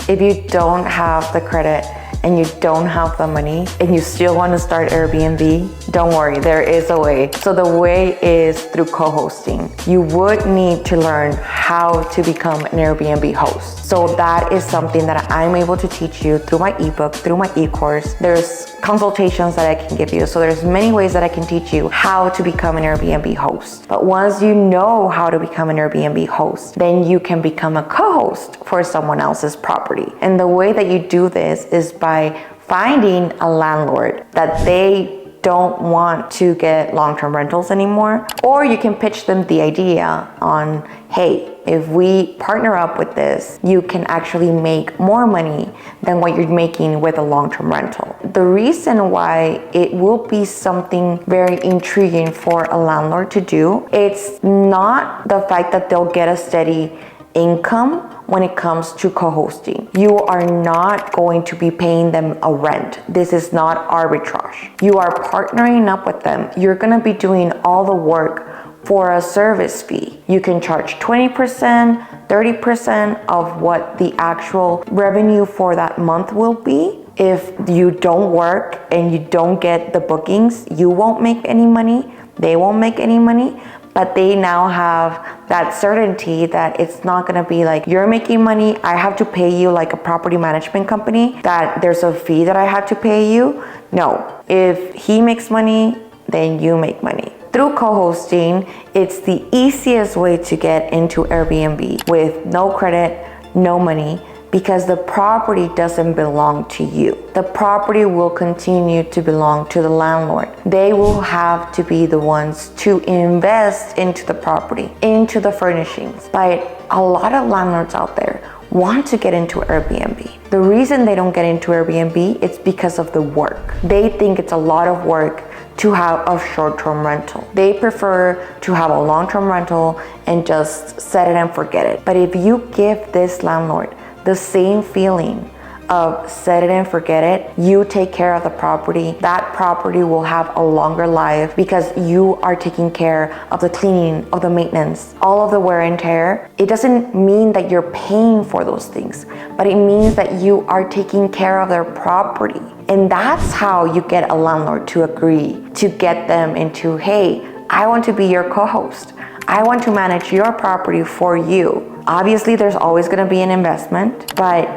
If you don't have the credit and you don't have the money and you still want to start Airbnb, don't worry, there is a way. So the way is through co-hosting. You would need to learn how to become an Airbnb host. So that is something that I'm able to teach you through my ebook, through my e-course. There's consultations that I can give you. So there's many ways that I can teach you how to become an Airbnb host. But once you know how to become an Airbnb host, then you can become a co-host for someone else's property. And the way that you do this is by finding a landlord that they don't want to get long-term rentals anymore, or you can pitch them the idea on, hey, if we partner up with this, you can actually make more money than what you're making with a long-term rental. The reason why it will be something very intriguing for a landlord to do, it's not the fact that they'll get a steady income when it comes to co-hosting. You are not going to be paying them a rent. This is not arbitrage. You are partnering up with them. You're gonna be doing all the work for a service fee. You can charge 20%, 30% of what the actual revenue for that month will be. If you don't work and you don't get the bookings, you won't make any money, they won't make any money, but they now have that certainty that it's not gonna be like, you're making money, I have to pay you like a property management company, that there's a fee that I have to pay you. No, if he makes money, then you make money. Through co-hosting, it's the easiest way to get into Airbnb with no credit, no money, because the property doesn't belong to you. The property will continue to belong to the landlord. They will have to be the ones to invest into the property, into the furnishings. But a lot of landlords out there want to get into Airbnb. The reason they don't get into Airbnb is because of the work. They think it's a lot of work to have a short-term rental. They prefer to have a long-term rental and just set it and forget it. But if you give this landlord the same feeling of set it and forget it, you take care of the property, that property will have a longer life because you are taking care of the cleaning, of the maintenance, all of the wear and tear. It doesn't mean that you're paying for those things, but it means that you are taking care of their property. And that's how you get a landlord to agree, to get them into, hey, I want to be your co-host. I want to manage your property for you. Obviously, there's always gonna be an investment, but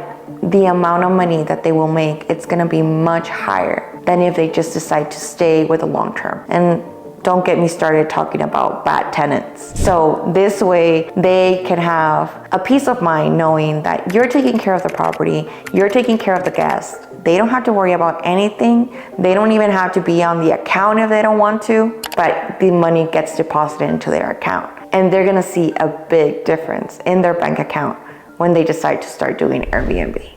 the amount of money that they will make, it's gonna be much higher than if they just decide to stay with a long term. And don't get me started talking about bad tenants. So this way, they can have a peace of mind knowing that you're taking care of the property, you're taking care of the guests. They don't have to worry about anything. They don't even have to be on the account if they don't want to, but the money gets deposited into their account. And they're gonna see a big difference in their bank account when they decide to start doing Airbnb.